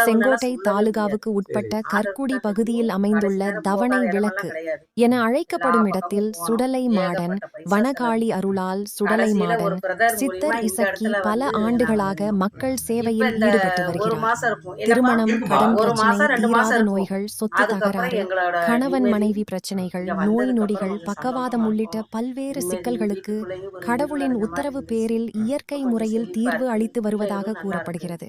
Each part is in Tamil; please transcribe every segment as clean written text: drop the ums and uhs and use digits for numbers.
செங்கோட்டை தாலுகாவுக்கு உட்பட்ட கற்குடி பகுதியில் அமைந்துள்ள தவணை விளக்கு என அழைக்கப்படும் இடத்தில் சுடலை மாடன், வனகாளி அருளால் சுடலை மாடன், சித்தர் இசக்கி பல ஆண்டுகளாக மக்கள் சேவையில் ஈடுபட்டு வருகிறார். திருமணம், கடன் பிரச்சனை, தீராத நோய்கள், சொத்து தகராறு, கணவன் மனைவி பிரச்சனைகள், நோய் நொடிகள், பக்கவாதம் உள்ளிட்ட பல்வேறு சிக்கல்களுக்கு கடவுளின் உத்தரவு பேரில் இயற்கை முறையில் தீர்வு அளித்து வருவதாக கூறப்படுகிறது.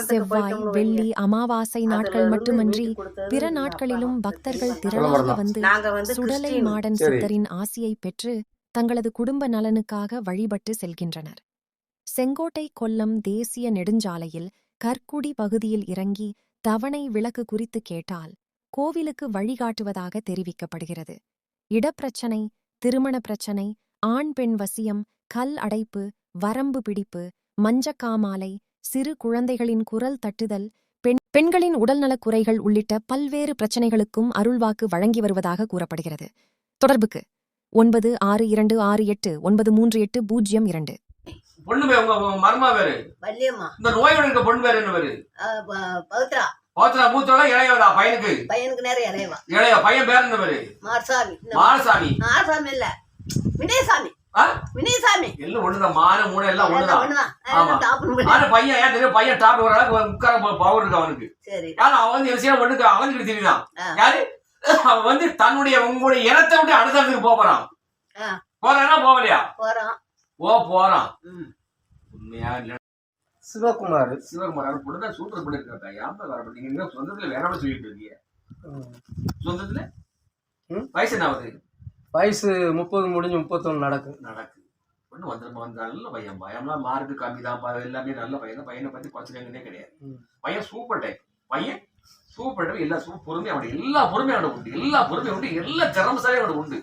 செவ்வாய், வெள்ளி, அமாவாசை நாட்கள் மட்டுமன்றி பிற நாட்களிலும் பக்தர்கள் திரளாக வந்து சுடலை மாடன் சித்தரின் ஆசியை பெற்று தங்களது குடும்ப நலனுக்காக வழிபட்டு செல்கின்றனர். செங்கோட்டை கொல்லம் தேசிய நெடுஞ்சாலையில் கற்குடி பகுதியில் இறங்கி தவணை விளக்கு குறித்து கேட்டால் கோவிலுக்கு வழிகாட்டுவதாக தெரிவிக்கப்படுகிறது. இடப்பிரச்சனை, திருமண பிரச்சனை, ஆண் பெண் வசியம், கல் அடைப்பு, வரம்பு பிடிப்பு, மஞ்சக்காமாலை, சிறு குழந்தைகளின் குரல் தட்டுதல், பெண்களின் உடல்நலக் குறைகள் உள்ளிட்ட பல்வேறு பிரச்சனைகளுக்கும் அருள்வாக்கு வழங்கி வருவதாக கூறப்படுகிறது. தொடர்புக்கு 9626893802. பொண்ணு பேர் உங்க மர்மா பேரு வள்ளியம்மா. இந்த நோயோட இருக்க பொண்ணு பேர் என்ன பேரு? பவித்ரா. பவித்ரா மூத்தவளா இளையவளா? பையனுக்கு நேரம் இளையவா. இளைய பையன் பேர் என்ன பேரு? மாரசாமி. மாரசாமி. மாரசாமி இல்ல, வினயசாமி. வினயசாமி எல்லாம் ஒண்ணுதான். மான மூணு எல்லாம் ஒண்ணுதான். ஆனா பையன் ஏன் தெரியும்? பையன் டாப் ஒரு அளவுக்கு உட்கார பவர் இருக்கு அவனுக்கு. ஆனா அவன் வந்து எரிசியா ஒண்ணுக்கு அவனுக்கு தெரியுதான். யாரு? அவன் வந்து தன்னுடைய உங்களுடைய இனத்தை விட்டு அடுத்ததுக்கு போறான். போறானா போகலையா? போறான். உண்மையா சிவகுமார். சிவகுமார் பொண்ணுதான் சூப்பர் பண்ணிருக்கா. ஏன் வர நீங்க சொந்தத்துல வேணாம்னு சொல்லிட்டு இருக்கீங்க? சொந்தத்துல வயசு என்ன ஆகுது? வயசு 30 முடிஞ்சு 31 நடக்கு. ஒண்ணு வந்து நல்ல பையன். பயம்லாம் மார்க்கு கம்மி தான். எல்லாமே நல்ல பையன் தான். பையனை பத்தி குறைச்சிக்கே கிடையாது. பையன் சூப்பர் டைப். பையன் சூப்பர் டைப். எல்லா பொறுமையா உண்டு. எல்லா பொறுமையோட உண்டு. எல்லா திறமசாலியோட உண்டு.